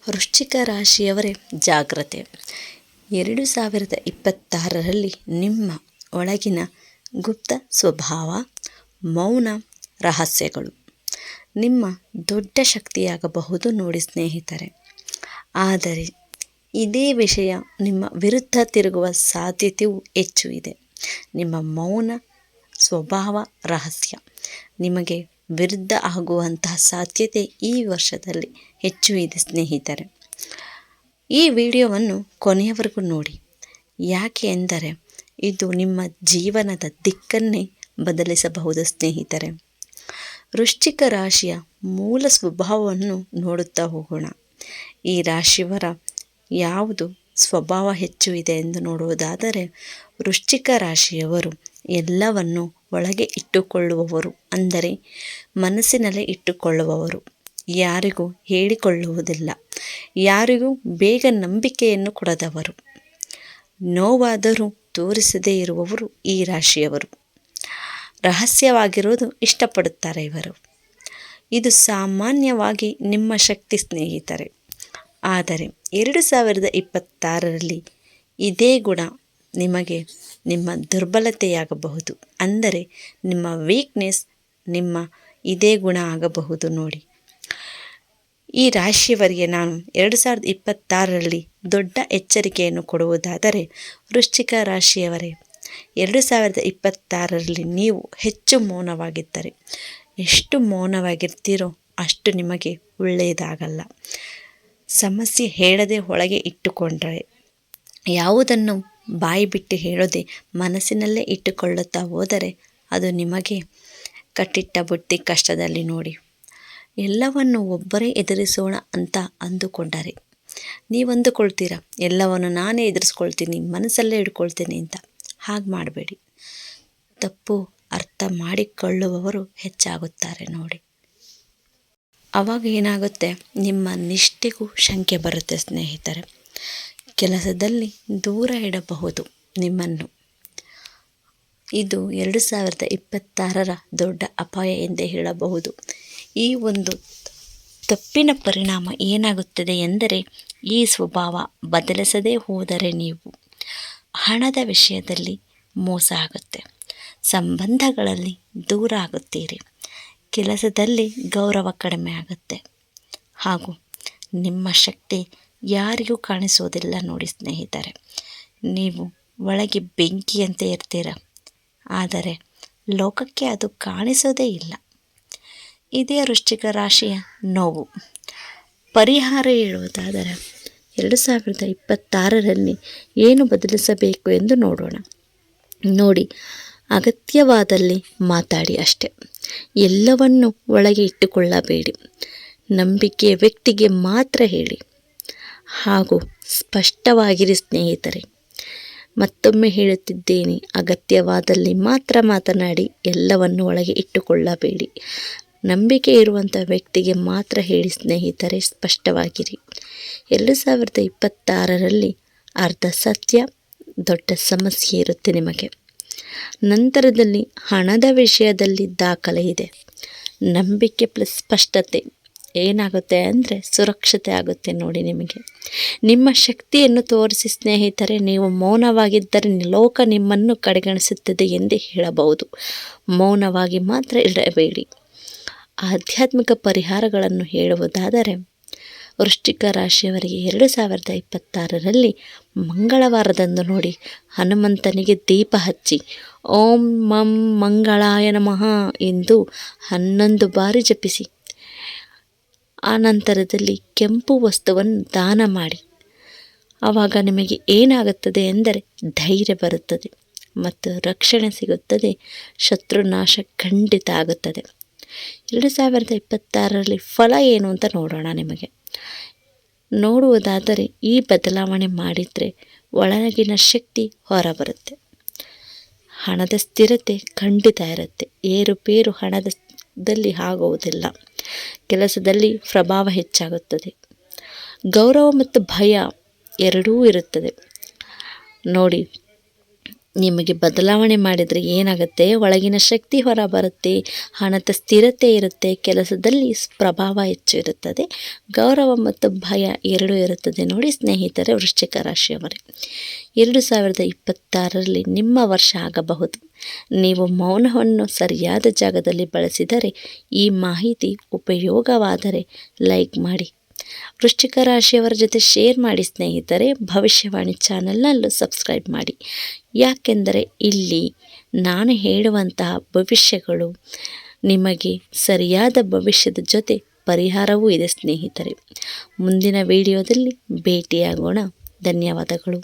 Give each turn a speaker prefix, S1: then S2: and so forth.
S1: ವೃಶ್ಚಿಕ ರಾಶಿಯವರೇ ಜಾಗ್ರತೆ. 2026ರಲ್ಲಿ ನಿಮ್ಮ ಒಳಗಿನ ಗುಪ್ತ ಸ್ವಭಾವ, ಮೌನ ರಹಸ್ಯಗಳು ನಿಮ್ಮ ದೊಡ್ಡ ಶಕ್ತಿಯಾಗಬಹುದು ನೋಡಿ ಸ್ನೇಹಿತರೆ. ಆದರೆ ಇದೇ ವಿಷಯ ನಿಮ್ಮ ವಿರುದ್ಧ ತಿರುಗುವ ಸಾಧ್ಯತೆಯೂ ಹೆಚ್ಚು ಇದೆ. ನಿಮ್ಮ ಮೌನ ಸ್ವಭಾವ ರಹಸ್ಯ ನಿಮಗೆ ವಿರುದ್ಧ ಆಗುವಂತಹ ಸಾಧ್ಯತೆ ಈ ವರ್ಷದಲ್ಲಿ ಹೆಚ್ಚು ಇದೆ ಸ್ನೇಹಿತರೆ. ಈ ವಿಡಿಯೋವನ್ನು ಕೊನೆಯವರೆಗೂ ನೋಡಿ. ಯಾಕೆ ಎಂದರೆ ಇದು ನಿಮ್ಮ ಜೀವನದ ದಿಕ್ಕನ್ನೇ ಬದಲಿಸಬಹುದು ಸ್ನೇಹಿತರೆ. ವೃಶ್ಚಿಕ ರಾಶಿಯ ಮೂಲ ಸ್ವಭಾವವನ್ನು ನೋಡುತ್ತಾ ಹೋಗೋಣ. ಈ ರಾಶಿಯವರ ಯಾವುದು ಸ್ವಭಾವ ಹೆಚ್ಚು ಇದೆ ಎಂದು ನೋಡುವುದಾದರೆ, ವೃಶ್ಚಿಕ ರಾಶಿಯವರು ಎಲ್ಲವನ್ನು ಒಳಗೆ ಇಟ್ಟುಕೊಳ್ಳುವವರು, ಅಂದರೆ ಮನಸ್ಸಿನಲ್ಲೇ ಇಟ್ಟುಕೊಳ್ಳುವವರು. ಯಾರಿಗೂ ಹೇಳಿಕೊಳ್ಳುವುದಿಲ್ಲ, ಯಾರಿಗೂ ಬೇಗ ನಂಬಿಕೆಯನ್ನು ಕೊಡದವರು, ನೋವಾದರೂ ತೋರಿಸದೇ ಇರುವವರು ಈ ರಾಶಿಯವರು. ರಹಸ್ಯವಾಗಿರೋದು ಇಷ್ಟಪಡುತ್ತಾರೆ ಇವರು. ಇದು ಸಾಮಾನ್ಯವಾಗಿ ನಿಮ್ಮ ಶಕ್ತಿ ಸ್ನೇಹಿತರೆ. ಆದರೆ 2026ರಲ್ಲಿ ಇದೇ ಗುಣ ನಿಮಗೆ ನಿಮ್ಮ ದುರ್ಬಲತೆಯಾಗಬಹುದು. ಅಂದರೆ ನಿಮ್ಮ ವೀಕ್ನೆಸ್ ನಿಮ್ಮ ಇದೇ ಗುಣ ಆಗಬಹುದು ನೋಡಿ. ಈ ರಾಶಿಯವರಿಗೆ ನಾನು 2026ರಲ್ಲಿ ದೊಡ್ಡ ಎಚ್ಚರಿಕೆಯನ್ನು ಕೊಡುವುದಾದರೆ, ವೃಶ್ಚಿಕ ರಾಶಿಯವರೇ 2026ರಲ್ಲಿ ನೀವು ಹೆಚ್ಚು ಮೌನವಾಗಿದ್ದರೆ, ಎಷ್ಟು ಮೌನವಾಗಿರ್ತೀರೋ ಅಷ್ಟು ನಿಮಗೆ ಒಳ್ಳೆಯದಾಗಲ್ಲ. ಸಮಸ್ಯೆ ಹೇಳದೆ ಒಳಗೆ ಇಟ್ಟುಕೊಂಡರೆ, ಯಾವುದನ್ನು ಬಾಯಿ ಬಿಟ್ಟು ಹೇಳದೆ ಮನಸ್ಸಿನಲ್ಲೇ ಇಟ್ಟುಕೊಳ್ಳುತ್ತಾ ಹೋದರೆ ಅದು ನಿಮಗೆ ಕಟ್ಟಿಟ್ಟ ಬುತ್ತಿ ಕಷ್ಟದಲ್ಲಿ ನೋಡಿ. ಎಲ್ಲವನ್ನು ಒಬ್ಬರೇ ಎದುರಿಸೋಣ ಅಂತ ಅಂದುಕೊಂಡರೆ ನೀವು ಅಂದುಕೊಳ್ತೀರ, ಎಲ್ಲವನ್ನು ನಾನೇ ಎದುರಿಸ್ಕೊಳ್ತೀನಿ, ಮನಸ್ಸಲ್ಲೇ ಇಟ್ಕೊಳ್ತೀನಿ ಅಂತ. ಹಾಗೆ ಮಾಡಬೇಡಿ. ತಪ್ಪು ಅರ್ಥ ಮಾಡಿಕೊಳ್ಳುವವರು ಹೆಚ್ಚಾಗುತ್ತಾರೆ ನೋಡಿ. ಆವಾಗ ಏನಾಗುತ್ತೆ, ನಿಮ್ಮ ನಿಷ್ಠೆಗೂ ಶಂಕೆ ಬರುತ್ತೆ ಸ್ನೇಹಿತರೆ. ಕೆಲಸದಲ್ಲಿ ದೂರ ಇಡಬಹುದು ನಿಮ್ಮನ್ನು. ಇದು 2026ರ ದೊಡ್ಡ ಅಪಾಯ ಎಂದೇ ಹೇಳಬಹುದು. ಈ ಒಂದು ತಪ್ಪಿನ ಪರಿಣಾಮ ಏನಾಗುತ್ತದೆ ಎಂದರೆ, ಈ ಸ್ವಭಾವ ಬದಲಿಸದೇ ಹೋದರೆ ನೀವು ಹಣದ ವಿಷಯದಲ್ಲಿ ಮೋಸ ಆಗುತ್ತೆ, ಸಂಬಂಧಗಳಲ್ಲಿ ದೂರ ಆಗುತ್ತೀರಿ, ಕೆಲಸದಲ್ಲಿ ಗೌರವ ಕಡಿಮೆ ಆಗುತ್ತೆ, ಹಾಗೂ ನಿಮ್ಮ ಶಕ್ತಿ ಯಾರಿಗೂ ಕಾಣಿಸೋದಿಲ್ಲ ನೋಡಿ ಸ್ನೇಹಿತರೆ. ನೀವು ಒಳಗೆ ಬೆಂಕಿಯಂತೆ ಇರ್ತೀರ, ಆದರೆ ಲೋಕಕ್ಕೆ ಅದು ಕಾಣಿಸೋದೇ ಇಲ್ಲ. ಇದೇ ವೃಶ್ಚಿಕ ರಾಶಿಯ ನೋವು. ಪರಿಹಾರ ಹೇಳುವುದಾದರೆ 2026ರಲ್ಲಿ ಏನು ಬದಲಿಸಬೇಕು ಎಂದು ನೋಡೋಣ. ನೋಡಿ, ಅಗತ್ಯವಾದಲ್ಲಿ ಮಾತಾಡಿ ಅಷ್ಟೆ. ಎಲ್ಲವನ್ನು ಒಳಗೆ ಇಟ್ಟುಕೊಳ್ಳಬೇಡಿ. ನಂಬಿಕೆಯ ವ್ಯಕ್ತಿಗೆ ಮಾತ್ರ ಹೇಳಿ, ಹಾಗೂ ಸ್ಪಷ್ಟವಾಗಿರಿ ಸ್ನೇಹಿತರೆ. ಮತ್ತೊಮ್ಮೆ ಹೇಳುತ್ತಿದ್ದೇನೆ, ಅಗತ್ಯವಾದಲ್ಲಿ ಮಾತ್ರ ಮಾತನಾಡಿ, ಎಲ್ಲವನ್ನು ಒಳಗೆ ಇಟ್ಟುಕೊಳ್ಳಬೇಡಿ. ನಂಬಿಕೆ ಇರುವಂಥ ವ್ಯಕ್ತಿಗೆ ಮಾತ್ರ ಹೇಳಿ ಸ್ನೇಹಿತರೆ, ಸ್ಪಷ್ಟವಾಗಿರಿ. 2026ರಲ್ಲಿ ಅರ್ಧ ಸತ್ಯ ದೊಡ್ಡ ಸಮಸ್ಯೆ ಇರುತ್ತೆ ನಿಮಗೆ. ನಂತರದಲ್ಲಿ ಹಣದ ವಿಷಯದಲ್ಲಿ ದಾಖಲೆ ಇದೆ. ನಂಬಿಕೆ ಪ್ಲಸ್ ಸ್ಪಷ್ಟತೆ ಏನಾಗುತ್ತೆ ಅಂದರೆ ಸುರಕ್ಷತೆ ಆಗುತ್ತೆ ನೋಡಿ ನಿಮಗೆ. ನಿಮ್ಮ ಶಕ್ತಿಯನ್ನು ತೋರಿಸಿ ಸ್ನೇಹಿತರೆ. ನೀವು ಮೌನವಾಗಿದ್ದರೆ ಲೋಕ ನಿಮ್ಮನ್ನು ಕಡೆಗಣಿಸುತ್ತದೆ ಎಂದೇ ಹೇಳಬಹುದು. ಮೌನವಾಗಿ ಮಾತ್ರ ಇರಬೇಡಿ. ಆಧ್ಯಾತ್ಮಿಕ ಪರಿಹಾರಗಳನ್ನು ಹೇಳುವುದಾದರೆ, ವೃಶ್ಚಿಕ ರಾಶಿಯವರಿಗೆ 2026ರಲ್ಲಿ ಮಂಗಳವಾರದಂದು ನೋಡಿ, ಹನುಮಂತನಿಗೆ ದೀಪ ಹಚ್ಚಿ ಓಂ ಮಂ ಮಂಗಳಾಯ ನಮಃ ಎಂದು 11 ಬಾರಿ ಜಪಿಸಿ. ಆನಂತರದಲ್ಲಿ ಕೆಂಪು ವಸ್ತುವನ್ನು ದಾನ ಮಾಡಿ. ಆವಾಗ ನಿಮಗೆ ಏನಾಗುತ್ತದೆ ಎಂದರೆ ಧೈರ್ಯ ಬರುತ್ತದೆ ಮತ್ತು ರಕ್ಷಣೆ ಸಿಗುತ್ತದೆ. ಶತ್ರುನಾಶ ಖಂಡಿತ ಆಗುತ್ತದೆ. 2026ರಲ್ಲಿ ಫಲ ಏನು ಅಂತ ನೋಡೋಣ. ನಿಮಗೆ ನೋಡುವುದಾದರೆ, ಈ ಬದಲಾವಣೆ ಮಾಡಿದರೆ ಒಳಗಿನ ಶಕ್ತಿ ಹೊರಬರುತ್ತೆ. ಹಣದ ಸ್ಥಿರತೆ ಖಂಡಿತ ಇರುತ್ತೆ. ಏರುಪೇರು ಹಣದಲ್ಲಿ ಆಗುವುದಿಲ್ಲ. ಕೆಲಸದಲ್ಲಿ ಪ್ರಭಾವ ಹೆಚ್ಚಾಗುತ್ತದೆ. ಗೌರವ ಮತ್ತು ಭಯ ಎರಡೂ ಇರುತ್ತದೆ ನೋಡಿ. ನಿಮಗೆ ಬದಲಾವಣೆ ಮಾಡಿದರೆ ಏನಾಗುತ್ತೆ, ಒಳಗಿನ ಶಕ್ತಿ ಹೊರ ಬರುತ್ತೆ, ಹಣದ ಸ್ಥಿರತೆ ಇರುತ್ತೆ, ಕೆಲಸದಲ್ಲಿ ಪ್ರಭಾವ ಹೆಚ್ಚು ಇರುತ್ತದೆ, ಗೌರವ ಮತ್ತು ಭಯ ಎರಡೂ ಇರುತ್ತದೆ. ನೋಡಿ ಸ್ನೇಹಿತರೆ, ವೃಶ್ಚಿಕ ರಾಶಿಯವರೇ, 2026ರಲ್ಲಿ ನಿಮ್ಮ ವರ್ಷ ಆಗಬಹುದು. ನೀವು ಮೌನವನ್ನು ಸರಿಯಾದ ಜಾಗದಲ್ಲಿ ಬಳಸಿದರೆ, ಈ ಮಾಹಿತಿ ಉಪಯೋಗವಾದರೆ ಲೈಕ್ ಮಾಡಿ, ವೃಶ್ಚಿಕ ರಾಶಿಯವರ ಜೊತೆ ಶೇರ್ ಮಾಡಿ ಸ್ನೇಹಿತರೆ. ಭವಿಷ್ಯವಾಣಿ ಚಾನಲ್ನಲ್ಲೂ ಸಬ್ಸ್ಕ್ರೈಬ್ ಮಾಡಿ, ಯಾಕೆಂದರೆ ಇಲ್ಲಿ ನಾನು ಹೇಳುವಂತಹ ಭವಿಷ್ಯಗಳು ನಿಮಗೆ ಸರಿಯಾದ ಭವಿಷ್ಯದ ಜೊತೆ ಪರಿಹಾರವೂ ಇದೆ ಸ್ನೇಹಿತರೆ. ಮುಂದಿನ ವಿಡಿಯೋದಲ್ಲಿ ಭೇಟಿಯಾಗೋಣ. ಧನ್ಯವಾದಗಳು.